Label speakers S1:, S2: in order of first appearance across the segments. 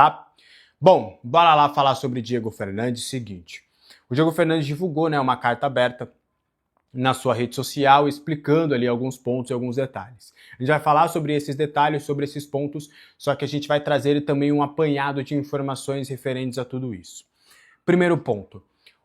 S1: Tá? Bom, bora lá falar sobre Diego Fernandes. Seguinte, o Diego Fernandes divulgou, né, uma carta aberta na sua rede social explicando ali alguns pontos e alguns detalhes. A gente vai falar sobre esses detalhes, sobre esses pontos, só que a gente vai trazer também um apanhado de informações referentes a tudo isso. Primeiro ponto,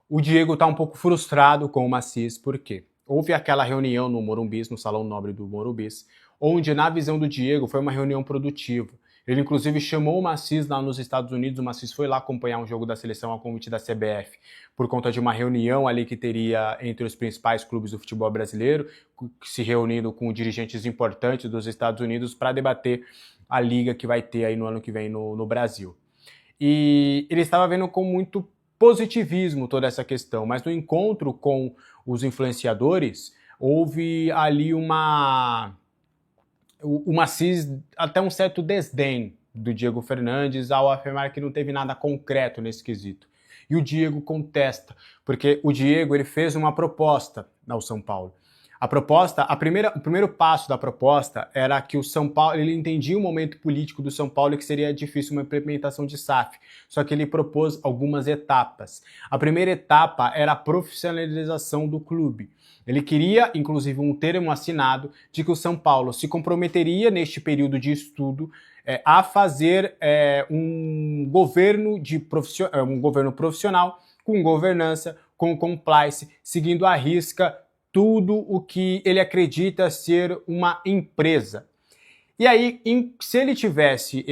S1: o Diego está um pouco frustrado com o Maciz, por quê? Houve aquela reunião no Morumbis, no Salão Nobre do Morumbis, onde, na visão do Diego, foi uma reunião produtiva. Ele, inclusive, chamou o Maciz lá nos Estados Unidos, o Maciz foi lá acompanhar um jogo da seleção a convite da CBF, por conta de uma reunião ali que teria entre os principais clubes do futebol brasileiro, se reunindo com dirigentes importantes dos Estados Unidos para debater a liga que vai ter aí no ano que vem no Brasil. E ele estava vendo com muito positivismo toda essa questão, mas no encontro com os influenciadores, houve ali o Maciz até um certo desdém do Diego Fernandes ao afirmar que não teve nada concreto nesse quesito. E o Diego contesta, porque o Diego ele fez uma proposta ao São Paulo. A proposta, o primeiro passo da proposta era que o São Paulo, ele entendia o momento político do São Paulo e que seria difícil uma implementação de SAF, só que ele propôs algumas etapas. A primeira etapa era a profissionalização do clube. Ele queria, inclusive, um termo assinado de que o São Paulo se comprometeria neste período de estudo a fazer um governo profissional, com governança, com compliance, seguindo à risca tudo o que ele acredita ser uma empresa. E aí, se ele tivesse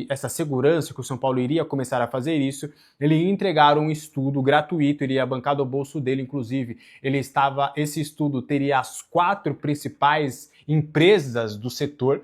S1: essa segurança que o São Paulo iria começar a fazer isso, ele ia entregar um estudo gratuito, iria bancar do bolso dele, inclusive, esse estudo teria as 4 principais empresas do setor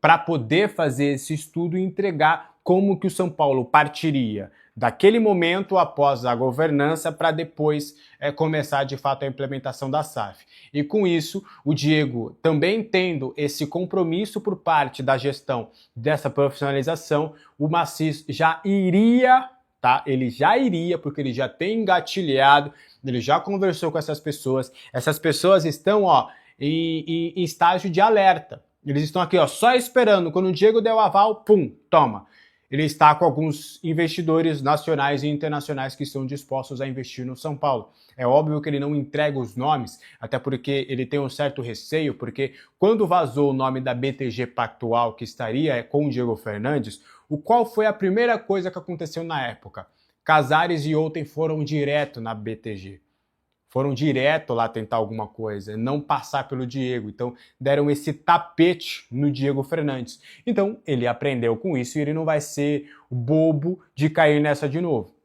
S1: para poder fazer esse estudo e entregar como que o São Paulo partiria daquele momento após a governança para depois começar de fato a implementação da SAF. E com isso, o Diego, também tendo esse compromisso por parte da gestão dessa profissionalização, o Maciz já iria, tá? Ele já iria, porque ele já tem engatilhado, ele já conversou com essas pessoas estão em estágio de alerta. Eles estão aqui só esperando, quando o Diego der o aval, pum, toma. Ele está com alguns investidores nacionais e internacionais que estão dispostos a investir no São Paulo. É óbvio que ele não entrega os nomes, até porque ele tem um certo receio, porque quando vazou o nome da BTG Pactual, que estaria com o Diego Fernandes, qual foi a primeira coisa que aconteceu na época? Casares e Outen foram direto na BTG. Foram direto lá tentar alguma coisa, não passar pelo Diego. Então, deram esse tapete no Diego Fernandes. Então, ele aprendeu com isso e ele não vai ser bobo de cair nessa de novo.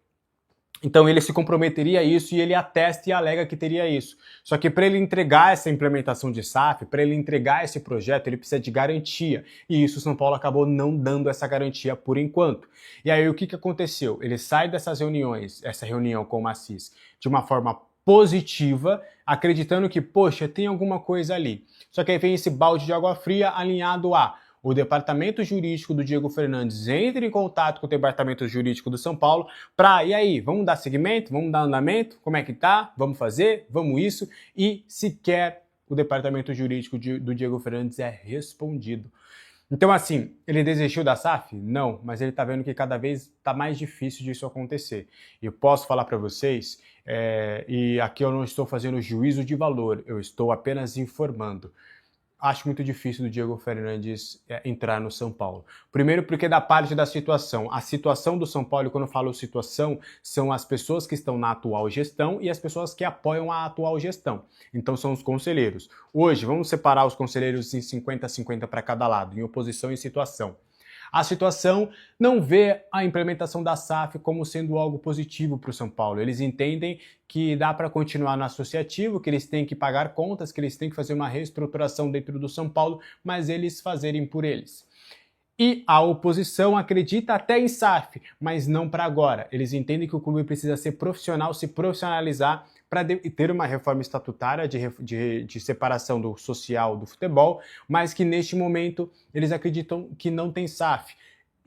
S1: Então, ele se comprometeria a isso e ele atesta e alega que teria isso. Só que para ele entregar essa implementação de SAF, para ele entregar esse projeto, ele precisa de garantia. E isso o São Paulo acabou não dando essa garantia por enquanto. E aí, o que aconteceu? Ele sai dessas reuniões, essa reunião com o Maciz, de uma forma positiva, acreditando que, poxa, tem alguma coisa ali. Só que aí vem esse balde de água fria alinhado a o departamento jurídico do Diego Fernandes entra em contato com o departamento jurídico do São Paulo e aí, vamos dar seguimento? Vamos dar andamento? Como é que tá? Vamos fazer? Vamos isso? E sequer o departamento jurídico do Diego Fernandes é respondido. Então, assim, ele desistiu da SAF? Não, mas ele está vendo que cada vez está mais difícil disso acontecer. E eu posso falar para vocês, e aqui eu não estou fazendo juízo de valor, eu estou apenas informando. Acho muito difícil do Diego Fernandes entrar no São Paulo. Primeiro porque da parte da situação. A situação do São Paulo, quando eu falo situação, são as pessoas que estão na atual gestão e as pessoas que apoiam a atual gestão. Então são os conselheiros. Hoje, vamos separar os conselheiros em 50-50 para cada lado, em oposição e situação. A situação não vê a implementação da SAF como sendo algo positivo para o São Paulo. Eles entendem que dá para continuar no associativo, que eles têm que pagar contas, que eles têm que fazer uma reestruturação dentro do São Paulo, mas eles fazerem por eles. E a oposição acredita até em SAF, mas não para agora. Eles entendem que o clube precisa ser profissional, se profissionalizar para ter uma reforma estatutária de separação do social do futebol, mas que neste momento eles acreditam que não tem SAF.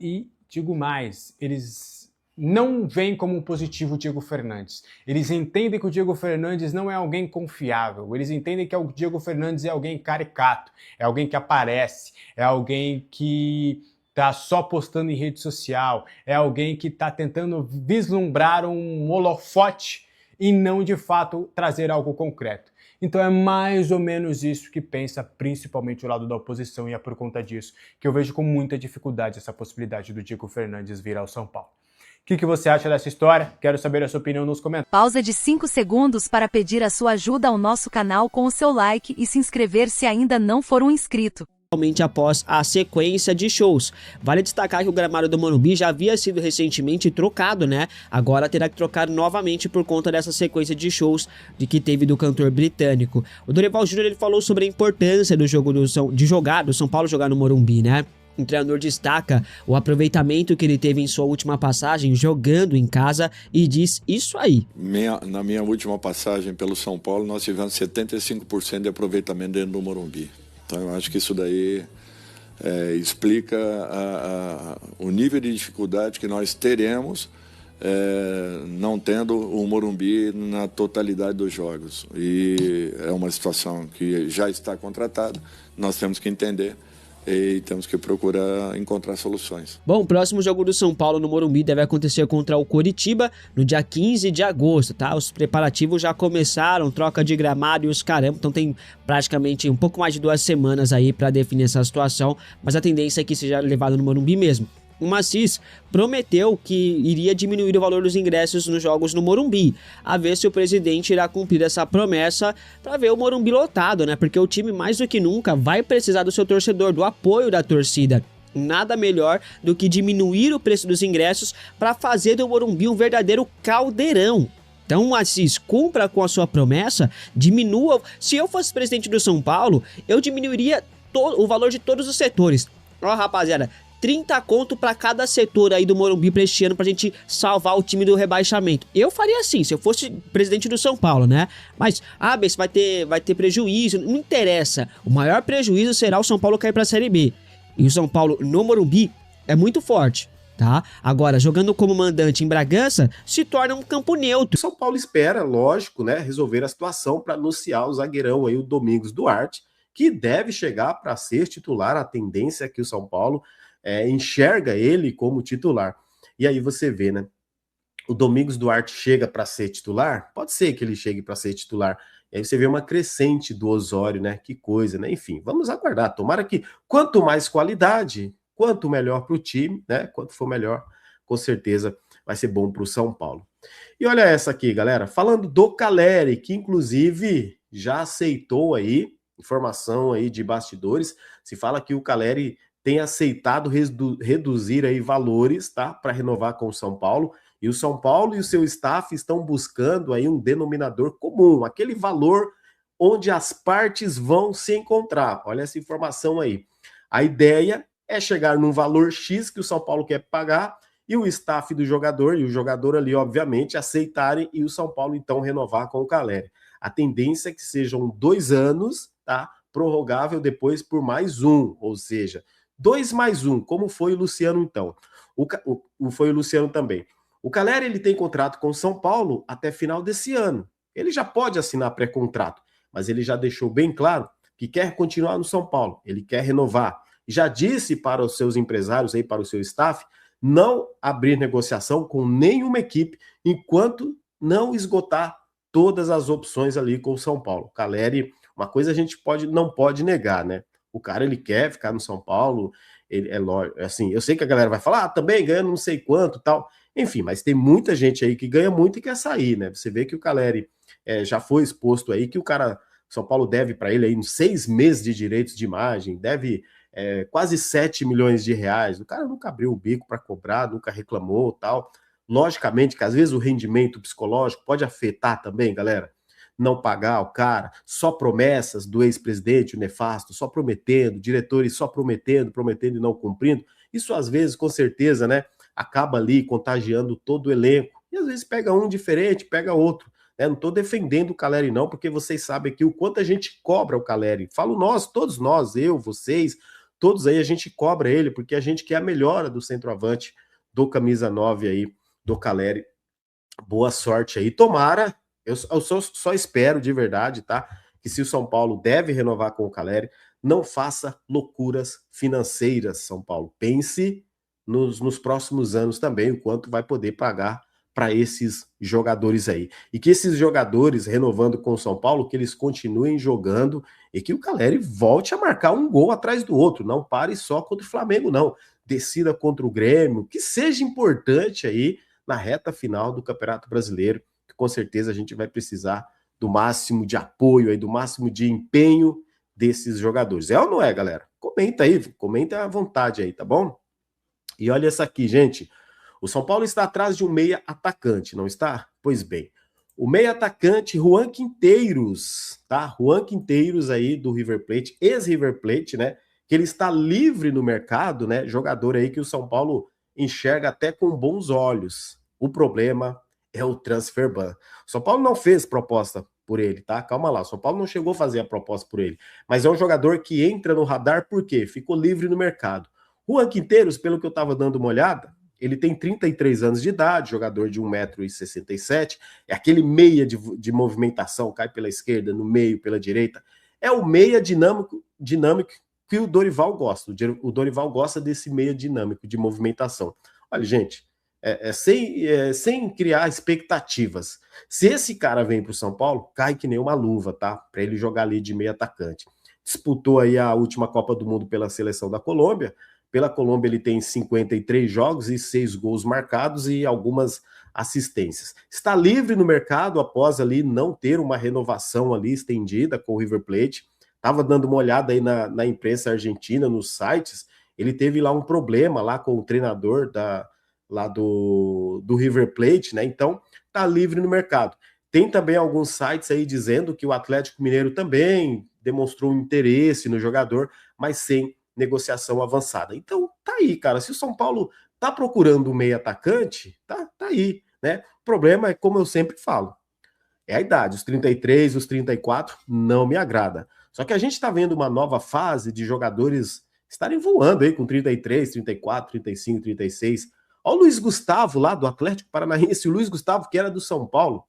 S1: E digo mais, eles não veem como positivo o Diego Fernandes. Eles entendem que o Diego Fernandes não é alguém confiável. Eles entendem que o Diego Fernandes é alguém caricato, é alguém que aparece, é alguém que tá só postando em rede social, é alguém que está tentando vislumbrar um holofote e não de fato trazer algo concreto. Então é mais ou menos isso que pensa principalmente o lado da oposição, e é por conta disso que eu vejo com muita dificuldade essa possibilidade do Diego Fernandes vir ao São Paulo. O que você acha dessa história? Quero saber a sua opinião nos comentários.
S2: Pausa de 5 segundos para pedir a sua ajuda ao nosso canal com o seu like e se inscrever se ainda não for um inscrito.
S3: Após a sequência de shows. Vale destacar que o gramado do Morumbi já havia sido recentemente trocado, né? Agora terá que trocar novamente por conta dessa sequência de shows que teve do cantor britânico. O Dorival Júnior ele falou sobre a importância do jogo do São Paulo jogar no Morumbi, né? O treinador destaca o aproveitamento que ele teve em sua última passagem jogando em casa e diz isso aí.
S4: Na minha última passagem pelo São Paulo, nós tivemos 75% de aproveitamento dentro do Morumbi. Então eu acho que isso daí explica o nível de dificuldade que nós teremos não tendo o Morumbi na totalidade dos jogos. E é uma situação que já está contratada, nós temos que entender e temos que procurar encontrar soluções.
S3: Bom, o próximo jogo do São Paulo no Morumbi deve acontecer contra o Coritiba no dia 15 de agosto, tá? Os preparativos já começaram, troca de gramado e os caramba, então tem praticamente um pouco mais de 2 semanas aí para definir essa situação, mas a tendência é que seja levado no Morumbi mesmo. O Macis prometeu que iria diminuir o valor dos ingressos nos jogos no Morumbi, a ver se o presidente irá cumprir essa promessa para ver o Morumbi lotado, né? Porque o time mais do que nunca vai precisar do seu torcedor, do apoio da torcida. Nada melhor do que diminuir o preço dos ingressos para fazer do Morumbi um verdadeiro caldeirão. Então, Assis, cumpra com a sua promessa, diminua. Se eu fosse presidente do São Paulo, eu diminuiria o valor de todos os setores. Ó, rapaziada, 30 conto para cada setor aí do Morumbi para este ano pra gente salvar o time do rebaixamento. Eu faria assim, se eu fosse presidente do São Paulo, né? Mas, Bess, vai ter prejuízo, não interessa. O maior prejuízo será o São Paulo cair pra Série B. E o São Paulo no Morumbi é muito forte, tá? Agora, jogando como mandante em Bragança, se torna um campo neutro.
S5: O São Paulo espera, lógico, né, resolver a situação para anunciar o zagueirão aí, o Domingos Duarte, que deve chegar para ser titular. A tendência é que o São Paulo enxerga ele como titular. E aí você vê, né? O Domingos Duarte chega para ser titular? Pode ser que ele chegue para ser titular. E aí você vê uma crescente do Osório, né? Que coisa, né? Enfim, vamos aguardar. Tomara que quanto mais qualidade, quanto melhor para o time, né? Quanto for melhor, com certeza vai ser bom para o São Paulo. E olha essa aqui, galera. Falando do Caleri, que inclusive já aceitou aí, informação aí de bastidores, se fala que o Caleri tem aceitado reduzir aí valores, tá, para renovar com o São Paulo, e o São Paulo e o seu staff estão buscando aí um denominador comum, aquele valor onde as partes vão se encontrar. Olha essa informação aí. A ideia é chegar num valor X que o São Paulo quer pagar e o staff do jogador e o jogador ali, obviamente, aceitarem e o São Paulo então renovar com o Caleri. A tendência é que sejam 2 anos, tá, prorrogável depois por mais 1, ou seja, 2 mais 1, como foi o Luciano então. Foi o Luciano também. O Caleri ele tem contrato com o São Paulo até final desse ano. Ele já pode assinar pré-contrato, mas ele já deixou bem claro que quer continuar no São Paulo. Ele quer renovar. Já disse para os seus empresários, aí, para o seu staff, não abrir negociação com nenhuma equipe enquanto não esgotar todas as opções ali com o São Paulo. O Caleri, uma coisa a gente não pode negar, né? O cara, ele quer ficar no São Paulo, ele, assim, eu sei que a galera vai falar, também ganhando não sei quanto, tal, enfim, mas tem muita gente aí que ganha muito e quer sair, né? Você vê que o Caleri já foi exposto aí, que o cara, São Paulo deve para ele aí uns 6 meses de direitos de imagem, deve quase 7 milhões de reais, o cara nunca abriu o bico para cobrar, nunca reclamou, tal. Logicamente que às vezes o rendimento psicológico pode afetar também, galera, não pagar o cara, só promessas do ex-presidente, o nefasto, só prometendo, diretores só prometendo e não cumprindo, isso às vezes, com certeza, né, acaba ali contagiando todo o elenco, e às vezes pega um diferente, pega outro, né? Não estou defendendo o Caleri não, porque vocês sabem aqui o quanto a gente cobra o Caleri, falo nós, todos nós, eu, vocês, todos aí, a gente cobra ele, porque a gente quer a melhora do centroavante, do camisa 9 aí, do Caleri. Boa sorte aí, tomara. Eu só espero de verdade, tá? Que se o São Paulo deve renovar com o Caleri, não faça loucuras financeiras, São Paulo. Pense nos próximos anos também, o quanto vai poder pagar para esses jogadores aí. E que esses jogadores, renovando com o São Paulo, que eles continuem jogando e que o Calleri volte a marcar um gol atrás do outro. Não pare só contra o Flamengo, não. Decida contra o Grêmio, que seja importante aí na reta final do Campeonato Brasileiro, que com certeza a gente vai precisar do máximo de apoio aí, do máximo de empenho desses jogadores. É ou não é, galera? Comenta aí, comenta à vontade aí, tá bom? E olha essa aqui, gente. O São Paulo está atrás de um meia atacante, não está? Pois bem, o meia atacante Juan Quinteiros, tá? Juan Quinteiros aí do River Plate, ex-River Plate, né? Que ele está livre no mercado, né? Jogador aí que o São Paulo enxerga até com bons olhos. O problema é o transfer ban. O São Paulo não fez proposta por ele, tá? Calma lá, o São Paulo não chegou a fazer a proposta por ele, mas é um jogador que entra no radar porque ficou livre no mercado. Juan Quinteiros, pelo que eu estava dando uma olhada, ele tem 33 anos de idade, jogador de 1,67 m, é aquele meia de movimentação, cai pela esquerda, no meio, pela direita. É o meia dinâmico que o Dorival gosta. O Dorival gosta desse meia dinâmico, de movimentação. Olha, gente, sem criar expectativas. Se esse cara vem para o São Paulo, cai que nem uma luva, tá? Para ele jogar ali de meia atacante. Disputou aí a última Copa do Mundo pela seleção da Colômbia. Pela Colômbia ele tem 53 jogos e 6 gols marcados e algumas assistências. Está livre no mercado após ali não ter uma renovação ali estendida com o River Plate. Estava dando uma olhada aí na imprensa argentina, nos sites. Ele teve lá um problema lá com o treinador lá do River Plate, né? Então está livre no mercado. Tem também alguns sites aí dizendo que o Atlético Mineiro também demonstrou interesse no jogador, mas sem negociação avançada. Então, tá aí, cara. Se o São Paulo tá procurando um meio atacante, tá aí, né? O problema é, como eu sempre falo, é a idade. Os 33, os 34 não me agrada. Só que a gente tá vendo uma nova fase de jogadores estarem voando aí com 33, 34, 35, 36. Olha o Luiz Gustavo lá do Atlético Paranaense, o Luiz Gustavo que era do São Paulo.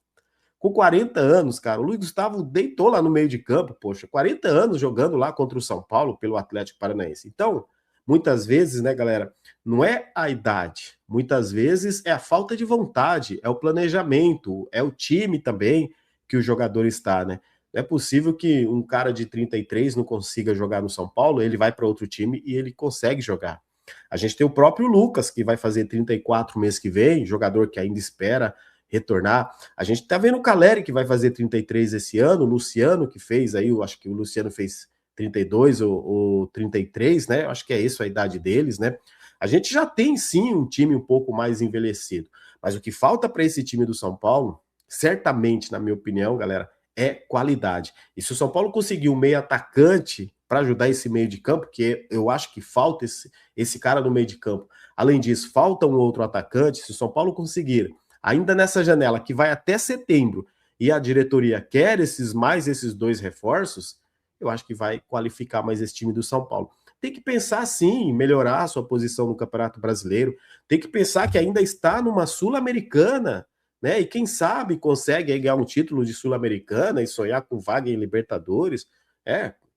S5: Com 40 anos, cara, o Luiz Gustavo deitou lá no meio de campo, poxa, 40 anos jogando lá contra o São Paulo pelo Atlético Paranaense. Então, muitas vezes, né, galera, não é a idade, muitas vezes é a falta de vontade, é o planejamento, é o time também que o jogador está, né? Não é possível que um cara de 33 não consiga jogar no São Paulo, ele vai para outro time e ele consegue jogar. A gente tem o próprio Lucas, que vai fazer 34 mês que vem, jogador que ainda espera retornar. A gente tá vendo o Calleri, que vai fazer 33 esse ano, o Luciano, que fez aí, eu acho que o Luciano fez 32 ou 33, né? Eu acho que é isso a idade deles, né? A gente já tem sim um time um pouco mais envelhecido, mas o que falta para esse time do São Paulo, certamente, na minha opinião, galera, é qualidade. E se o São Paulo conseguir um meio atacante para ajudar esse meio de campo, que eu acho que falta esse cara no meio de campo. Além disso, falta um outro atacante. Se o São Paulo conseguir ainda nessa janela, que vai até setembro, e a diretoria quer esses 2 reforços, eu acho que vai qualificar mais esse time do São Paulo. Tem que pensar, sim, em melhorar a sua posição no Campeonato Brasileiro, tem que pensar que ainda está numa Sul-Americana, né? E quem sabe consegue ganhar um título de Sul-Americana e sonhar com vaga em Libertadores.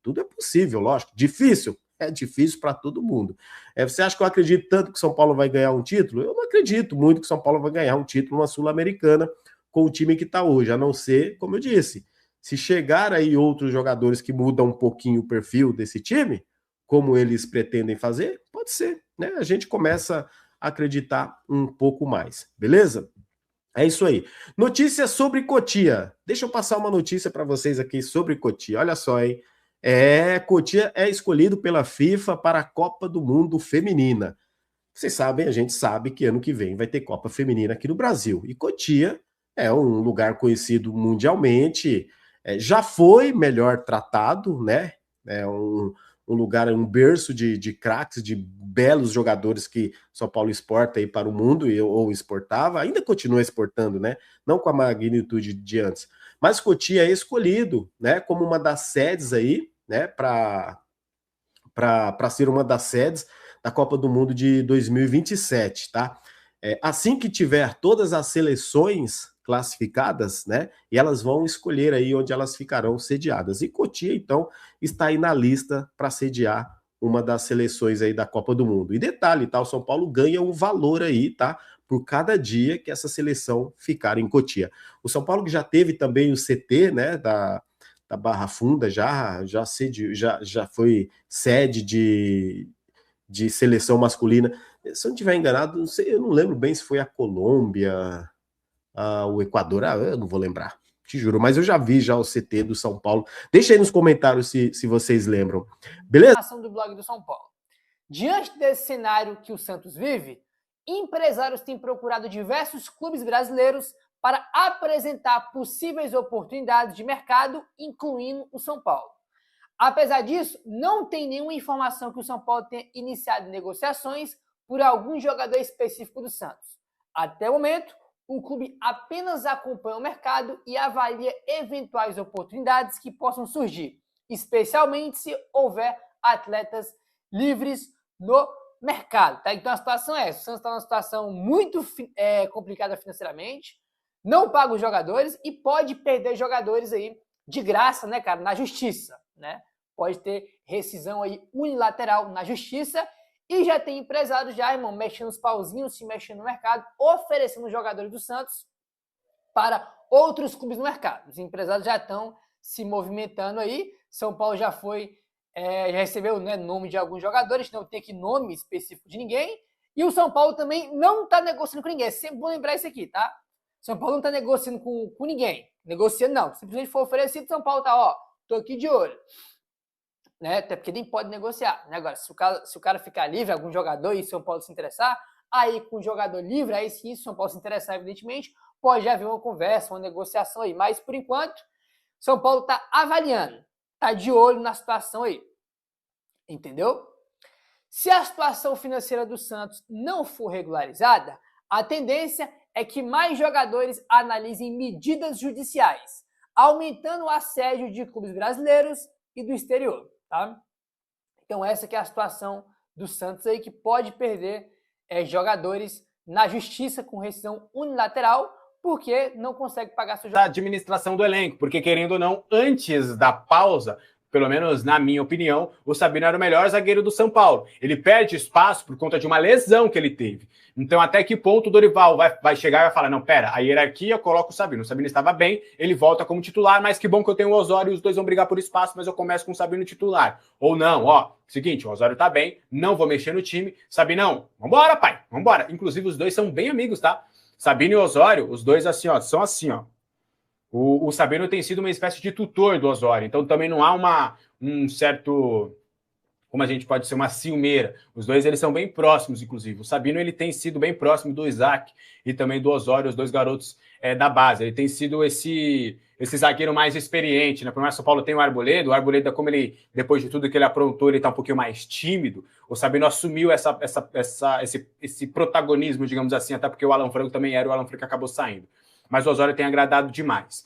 S5: Tudo é possível, lógico. Difícil? É difícil para todo mundo. Você acha que eu acredito tanto que o São Paulo vai ganhar um título? Eu não acredito muito que o São Paulo vai ganhar um título na Sul-Americana com o time que está hoje, a não ser, como eu disse, se chegar aí outros jogadores que mudam um pouquinho o perfil desse time, como eles pretendem fazer, pode ser, né? A gente começa a acreditar um pouco mais, beleza? É isso aí. Notícia sobre Cotia. Deixa eu passar uma notícia para vocês aqui sobre Cotia. Olha só, hein? Cotia é escolhido pela FIFA para a Copa do Mundo Feminina. Vocês sabem, a gente sabe que ano que vem vai ter Copa Feminina aqui no Brasil. E Cotia é um lugar conhecido mundialmente, já foi melhor tratado, né? É um lugar, um berço de craques, de belos jogadores que São Paulo exporta aí para o mundo, ou exportava, ainda continua exportando, né? Não com a magnitude de antes. Mas Cotia é escolhido, né, como uma das sedes aí, né, para ser uma das sedes da Copa do Mundo de 2027, tá? Assim que tiver todas as seleções classificadas, né? E elas vão escolher aí onde elas ficarão sediadas. E Cotia, então, está aí na lista para sediar uma das seleções aí da Copa do Mundo. E detalhe, tá? O São Paulo ganha um valor aí, tá? Por cada dia que essa seleção ficar em Cotia. O São Paulo que já teve também o CT, né? Da Barra Funda, já foi sede de seleção masculina. Se eu não estiver enganado, não sei, eu não lembro bem se foi a Colômbia, o Equador, eu não vou lembrar, te juro, mas eu já vi já o CT do São Paulo. Deixa aí nos comentários se vocês lembram. Beleza?
S6: Ação do blog do São Paulo. Diante desse cenário que o Santos vive, empresários têm procurado diversos clubes brasileiros para apresentar possíveis oportunidades de mercado, incluindo o São Paulo. Apesar disso, não tem nenhuma informação que o São Paulo tenha iniciado negociações por algum jogador específico do Santos. Até o momento, o clube apenas acompanha o mercado e avalia eventuais oportunidades que possam surgir, especialmente se houver atletas livres no mercado. Tá? Então a situação é essa. O Santos está numa situação muito complicada financeiramente, não paga os jogadores e pode perder jogadores aí de graça, né, cara, na justiça, né? Pode ter rescisão aí unilateral na justiça e já tem empresários já, irmão, mexendo os pauzinhos, se mexendo no mercado, oferecendo jogadores do Santos para outros clubes no mercado. Os empresários já estão se movimentando aí. São Paulo já foi, já recebeu, né, nome de alguns jogadores, não tem aqui nome específico de ninguém. E o São Paulo também não está negociando com ninguém. É sempre bom lembrar isso aqui, tá? São Paulo não está negociando com ninguém. Negociando não. Simplesmente foi oferecido, São Paulo tá, ó, tô aqui de olho. Né? Até porque nem pode negociar. Né? Agora, se o cara ficar livre, algum jogador e São Paulo se interessar, aí com o jogador livre, aí sim, se São Paulo se interessar, evidentemente, pode haver uma conversa, uma negociação aí. Mas, por enquanto, São Paulo está avaliando, está de olho na situação aí. Entendeu? Se a situação financeira do Santos não for regularizada, a tendência é que mais jogadores analisem medidas judiciais, aumentando o assédio de clubes brasileiros e do exterior. Tá? Então essa que é a situação do Santos aí, que pode perder jogadores na justiça com rescisão unilateral, porque não consegue pagar seus jogadores.
S1: A administração do elenco, porque querendo ou não, antes da pausa, pelo menos na minha opinião, o Sabino era o melhor zagueiro do São Paulo. Ele perde espaço por conta de uma lesão que ele teve. Então, até que ponto o Dorival vai chegar e vai falar, não, pera, a hierarquia coloca o Sabino. O Sabino estava bem, ele volta como titular, mas que bom que eu tenho o Osório e os dois vão brigar por espaço, mas eu começo com o Sabino titular. Ou não, ó, seguinte, o Osório tá bem, não vou mexer no time. Sabinão, vambora, pai, vambora. Inclusive, os dois são bem amigos, tá? Sabino e Osório, os dois assim, ó, são assim, ó. O Sabino tem sido uma espécie de tutor do Osório, então também não há um certo, como a gente pode ser, uma ciumeira. Os dois, eles são bem próximos, inclusive. O Sabino, ele tem sido bem próximo do Isaac e também do Osório, os dois garotos da base. Ele tem sido esse zagueiro mais experiente, né? Por mais que o São Paulo tem o Arboleda, como ele, depois de tudo que ele aprontou, ele tá um pouquinho mais tímido. O Sabino assumiu esse protagonismo, digamos assim, até porque o Alan Franco também era, o Alan Franco acabou saindo. Mas o Osório tem agradado demais.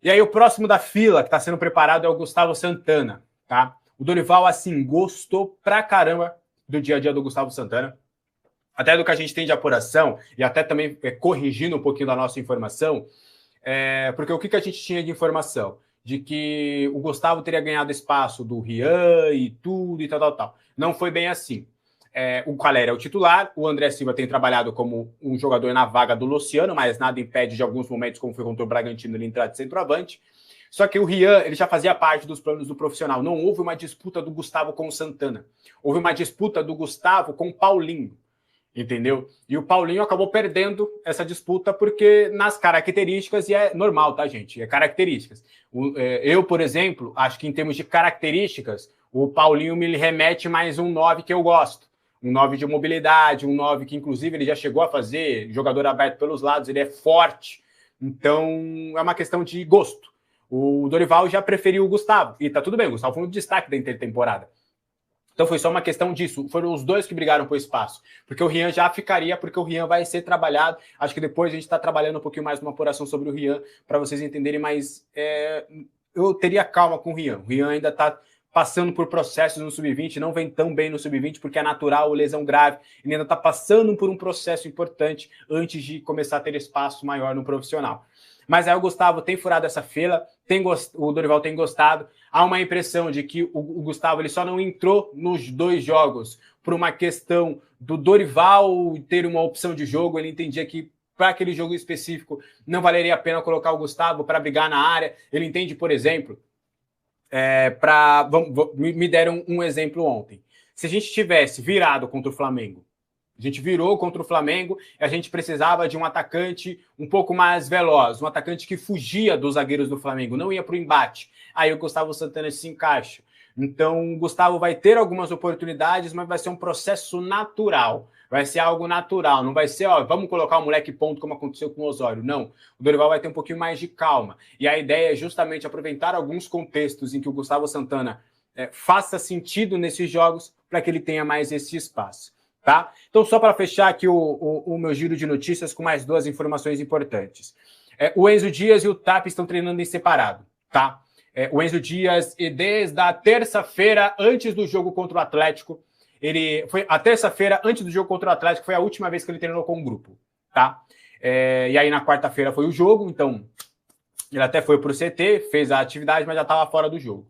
S1: E aí o próximo da fila que está sendo preparado é o Gustavo Santana, tá? O Dorival, assim, gostou pra caramba do dia a dia do Gustavo Santana. Até do que a gente tem de apuração, e até também corrigindo um pouquinho da nossa informação, porque o que a gente tinha de informação? De que o Gustavo teria ganhado espaço do Rian e tudo e tal. Não foi bem assim. O Calera é o titular, o André Silva tem trabalhado como um jogador na vaga do Luciano, mas nada impede de alguns momentos, como foi contra o Bragantino, ele entrar de centroavante. Só que o Rian, ele já fazia parte dos planos do profissional. Não houve uma disputa do Gustavo com o Santana. Houve uma disputa do Gustavo com o Paulinho, entendeu? E o Paulinho acabou perdendo essa disputa porque nas características, e é normal, tá, gente? É características. Eu, por exemplo, acho que em termos de características, o Paulinho me remete mais um 9 que eu gosto. Um 9 de mobilidade, um 9 que, inclusive, ele já chegou a fazer jogador aberto pelos lados, ele é forte. Então, é uma questão de gosto. O Dorival já preferiu o Gustavo. E tá tudo bem, o Gustavo foi um destaque da intertemporada. Então, foi só uma questão disso. Foram os dois que brigaram por espaço. Porque o Rian já ficaria, porque o Rian vai ser trabalhado. Acho que depois a gente está trabalhando um pouquinho mais numa apuração sobre o Rian, para vocês entenderem, mas eu teria calma com o Rian. O Rian ainda está passando por processos no sub-20, não vem tão bem no sub-20 porque é natural, lesão grave, ele ainda está passando por um processo importante antes de começar a ter espaço maior no profissional. Mas aí o Gustavo tem furado essa fila, o Dorival tem gostado. Há uma impressão de que o Gustavo ele só não entrou nos 2 jogos por uma questão do Dorival ter uma opção de jogo. Ele entendia que para aquele jogo específico não valeria a pena colocar o Gustavo para brigar na área. Ele entende, por exemplo, me deram um exemplo ontem. Se a gente tivesse virado contra o Flamengo, a gente virou contra o Flamengo e a gente precisava de um atacante um pouco mais veloz, um atacante que fugia dos zagueiros do Flamengo, não ia para o embate. Aí o Gustavo Santana se encaixa. Então o Gustavo vai ter algumas oportunidades, mas vai ser um processo natural. Vai ser algo natural, não vai ser, vamos colocar o moleque ponto como aconteceu com o Osório. Não, o Dorival vai ter um pouquinho mais de calma. E a ideia é justamente aproveitar alguns contextos em que o Gustavo Santana faça sentido nesses jogos para que ele tenha mais esse espaço. Tá? Então, só para fechar aqui o meu giro de notícias com mais 2 informações importantes. O Enzo Dias e o Tapia estão treinando em separado. Tá? O Enzo Dias, desde a terça-feira, antes do jogo contra o Atlético, a terça-feira, antes do jogo contra o Atlético, foi a última vez que ele treinou com o grupo. Tá? E aí, na quarta-feira, foi o jogo, então ele até foi para o CT, fez a atividade, mas já estava fora do jogo.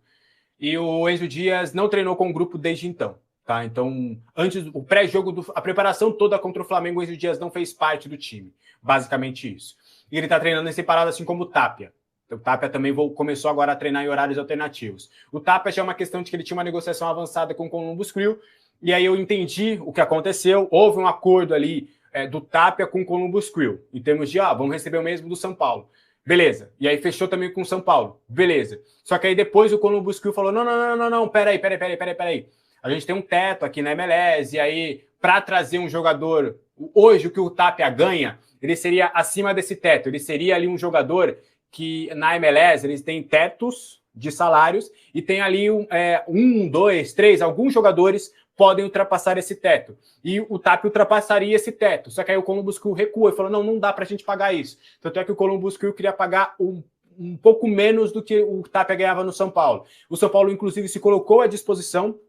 S1: E o Enzo Dias não treinou com o grupo desde então. Tá, então, antes o pré-jogo, a preparação toda contra o Flamengo, o Enzo Dias não fez parte do time. Basicamente isso. E ele está treinando em separado, assim como o Tapia. O Tapia também começou agora a treinar em horários alternativos. O Tapia já é uma questão de que ele tinha uma negociação avançada com o Columbus Crew, e aí eu entendi o que aconteceu. Houve um acordo ali do Tapia com o Columbus Crew, em termos de, vamos receber o mesmo do São Paulo. Beleza. E aí fechou também com o São Paulo. Beleza. Só que aí depois o Columbus Crew falou, não, peraí. A gente tem um teto aqui na MLS, e aí, para trazer um jogador, hoje o que o Tapia ganha, ele seria acima desse teto. Ele seria ali um jogador que, na MLS, eles têm tetos de salários, e tem ali 1, 2, 3, alguns jogadores podem ultrapassar esse teto. E o Tapia ultrapassaria esse teto. Só que aí o Columbus Crew recua e falou, não dá pra gente pagar isso. Tanto é que o Columbus Crew queria pagar um pouco menos do que o Tapia ganhava no São Paulo. O São Paulo, inclusive, se colocou à disposição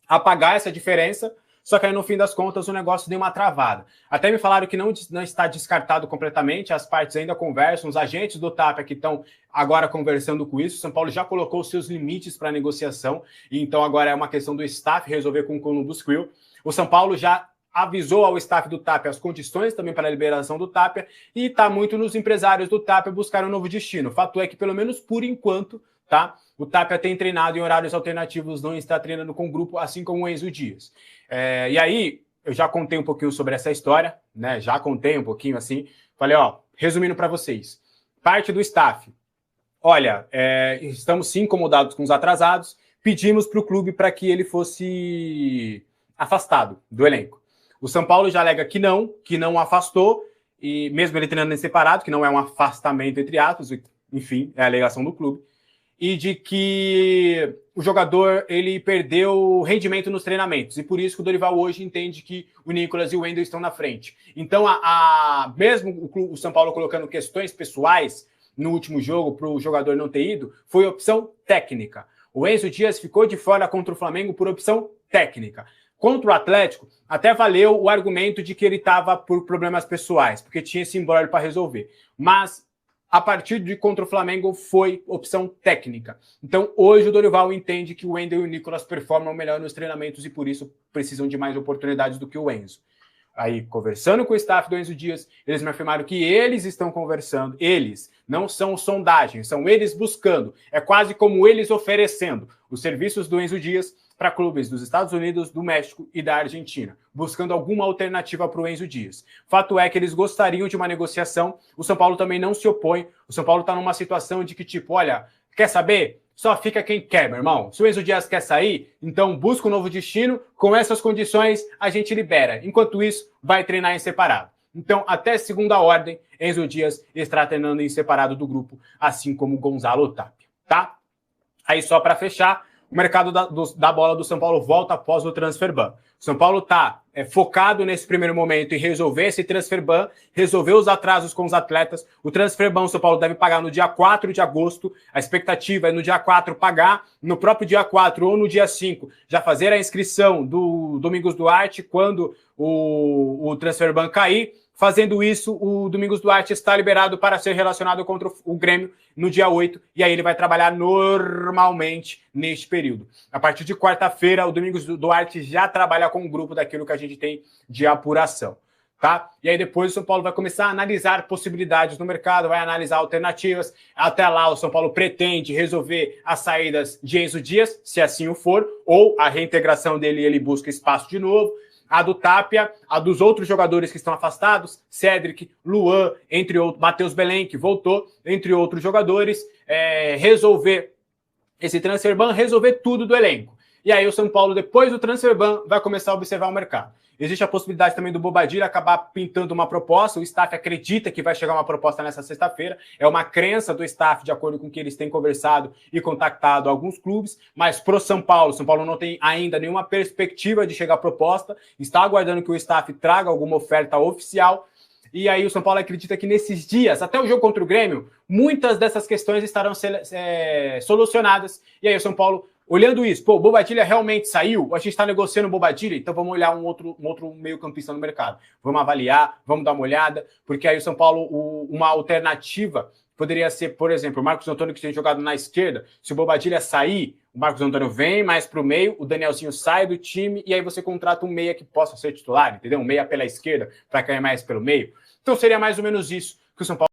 S1: a pagar essa diferença, só que aí no fim das contas o negócio deu uma travada. Até me falaram que não está descartado completamente, as partes ainda conversam, os agentes do Tapia que estão agora conversando com isso, o São Paulo já colocou os seus limites para a negociação, e então agora é uma questão do staff resolver com o Columbus Crew. O São Paulo já avisou ao staff do Tapia as condições também para a liberação do Tapia, e está muito nos empresários do Tapia buscar um novo destino. O fato é que, pelo menos por enquanto, tá? O Tapia tem treinado em horários alternativos, não está treinando com o grupo, assim como o Enzo Dias. E aí, eu já contei um pouquinho sobre essa história, né? Já contei um pouquinho assim. Falei, resumindo para vocês. Parte do staff. Olha, estamos sim incomodados com os atrasados, pedimos para o clube para que ele fosse afastado do elenco. O São Paulo já alega que não afastou, e mesmo ele treinando em separado, que não é um afastamento entre aspas, enfim, é a alegação do clube. E de que o jogador ele perdeu rendimento nos treinamentos. E por isso que o Dorival hoje entende que o Nicolas e o Wendel estão na frente. Então, mesmo o São Paulo colocando questões pessoais no último jogo para o jogador não ter ido, foi opção técnica. O Enzo Dias ficou de fora contra o Flamengo por opção técnica. Contra o Atlético, até valeu o argumento de que ele estava por problemas pessoais, porque tinha esse imbróglio para resolver. Mas a partir de contra o Flamengo foi opção técnica. Então, hoje o Dorival entende que o Wendel e o Nicolas performam melhor nos treinamentos e por isso precisam de mais oportunidades do que o Enzo. Aí, conversando com o staff do Enzo Dias, eles me afirmaram que eles estão conversando. Eles, não são sondagens, são eles buscando. É quase como eles oferecendo os serviços do Enzo Dias para clubes dos Estados Unidos, do México e da Argentina, buscando alguma alternativa para o Enzo Dias. Fato é que eles gostariam de uma negociação, o São Paulo também não se opõe, o São Paulo está numa situação de que, tipo, olha, quer saber? Só fica quem quer, meu irmão. Se o Enzo Dias quer sair, então busca um novo destino, com essas condições a gente libera. Enquanto isso, vai treinar em separado. Então, até segunda ordem, Enzo Dias está treinando em separado do grupo, assim como Gonzalo Tapia, tá? Aí só para fechar, o mercado da bola do São Paulo volta após o transfer ban. São Paulo está focado nesse primeiro momento em resolver esse transfer ban, resolver os atrasos com os atletas. O transfer ban o São Paulo deve pagar no dia 4 de agosto. A expectativa é no dia 4 pagar, no próprio dia 4 ou no dia 5 já fazer a inscrição do Domingos Duarte quando o transfer ban cair. Fazendo isso, o Domingos Duarte está liberado para ser relacionado contra o Grêmio no dia 8, e aí ele vai trabalhar normalmente neste período. A partir de quarta-feira, o Domingos Duarte já trabalha com o grupo daquilo que a gente tem de apuração, tá? E aí depois o São Paulo vai começar a analisar possibilidades no mercado, vai analisar alternativas. Até lá, o São Paulo pretende resolver as saídas de Enzo Dias, se assim o for, ou a reintegração dele, ele busca espaço de novo. A do Tapia, a dos outros jogadores que estão afastados, Cédric, Luan, entre outros, Matheus Belém, que voltou, entre outros jogadores, resolver esse transfer ban, resolver tudo do elenco. E aí o São Paulo, depois do transfer ban, vai começar a observar o mercado. Existe a possibilidade também do Bobadilla acabar pintando uma proposta. O staff acredita que vai chegar uma proposta nessa sexta-feira. É uma crença do staff, de acordo com o que eles têm conversado e contactado alguns clubes. Mas pro São Paulo não tem ainda nenhuma perspectiva de chegar a proposta. Está aguardando que o staff traga alguma oferta oficial. E aí o São Paulo acredita que nesses dias, até o jogo contra o Grêmio, muitas dessas questões estarão solucionadas. E aí o São Paulo, olhando isso, o Bobadilla realmente saiu? A gente está negociando o Bobadilla, então vamos olhar um outro meio-campista no mercado. Vamos avaliar, vamos dar uma olhada, porque aí o São Paulo, uma alternativa poderia ser, por exemplo, o Marcos Antônio, que tem jogado na esquerda. Se o Bobadilla sair, o Marcos Antônio vem mais para o meio, o Danielzinho sai do time, e aí você contrata um meia que possa ser titular, entendeu? Um meia pela esquerda, para cair mais pelo meio. Então seria mais ou menos isso que o São Paulo